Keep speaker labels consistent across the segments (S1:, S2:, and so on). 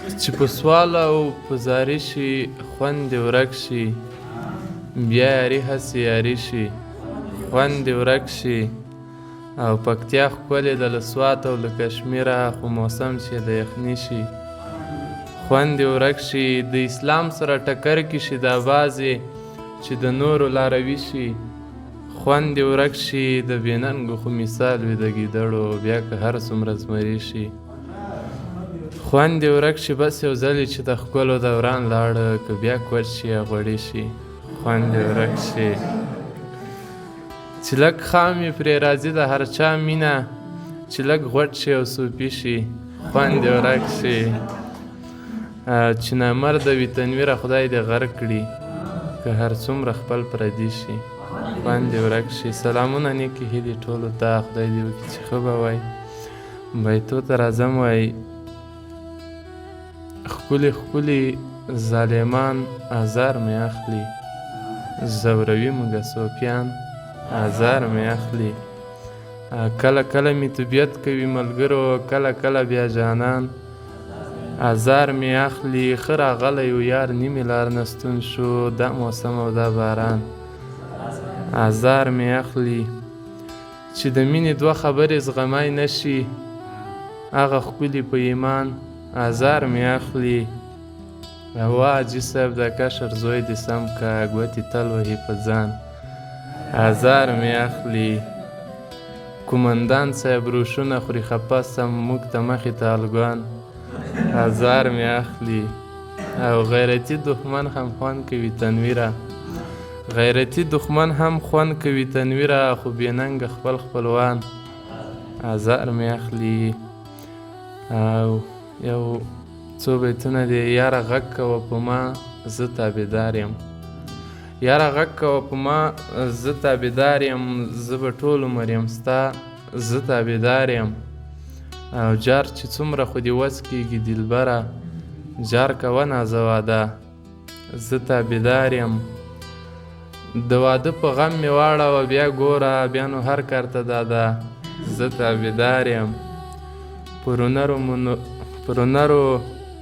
S1: چې په سوال او په زاري شي خوند دې ورک شي، بیا یاري هسې یاري شي خوند دې ورک شي. او پکتیا ښکلې ده له سوات او له کشمیره، خو موسم چې د یخني شي خوند دې ورک شي. د اسلام سره ټکر کې شي دا بعضې چې د نورو لاروي شي خوند دې ورک شي. د بې ننګو خو مثال وي د ګیدړو، بیا که هر څومره زمري شي خوند دې ورک شي. بس یو ځلې چې د ښکلو دوران لاړه، که بیا کوچ شي یا غوړي شي خوند دې ورک شي. چې لږ خام وي پرې راځي د هر چا مینه، چې لږ غوټ شي او صوفي شي خوند دې ورک شي. چې نامرده وي تنویره خدای دې غرق کړي، که هر څومره خپل پردي شي خوند دې ورک شي. سلامونه نیکې هیلې ټولو ته، خدای دې وکړي چې ښه به وای. بیتو ته راځم وای ښکلي ښکلي ظالمان ازار مې اخلي، زوروي موږه صوفیان ازار مې اخلي. کله کله مې طبیعت کوي ملګرو، کله کله بیا جانان ازار مې اخلي. ښه راغلی و یار نیمې لار نه ستون شو، دا موسم او دا باران ازار مې اخلي. چې د مینې دوه خبرې زغمی نه شي، هغه ښکلي په ایمان ازار مې اخلي. وا حاجي صاحب د کشر زوی دې سم که، ګوتې تل وهي په ځان ازار مې اخلي. کومندان صاحب روشونه خوري خپه سم، موږ ته مخې ته الګوان ازار مې اخلي. او غیرتي دښمن هم خوند کوي تنویره، غیرتي دښمن هم خوند کوي تنویره، خو بې ننګه خپل خپلوان ازار مې اخلي. او یو څو بیتونه دي. یاره غږ کوه په ما زه تابعدار یم، یاره غږ کوه په ما زه تابعدار یم، زه به ټول عمر یم ستا زه تابعدار یم. او جار چې څومره خو دې وس کېږي دلبره، جار کوه نازه واده زه تابعدار یم. د واده په غم مې واړوه بیا ګوره، بیا نو هر کار ته داده زه تابعدار یم. پرونرو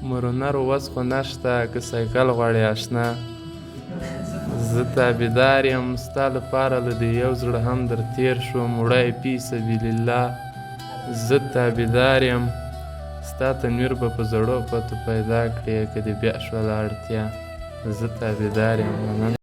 S1: مرونرو وس خو نشته، که سایکل غواړې اشنا زه تابعدار یم. ستا لپاره له دې یو زړه هم در تیر شوم، وړی فی سبیل الله زه تابعدار یم. ستا تنویر به په زړو پتو پیدا کړې، که دې بیا شوله اړتیا زه تابعدار یم.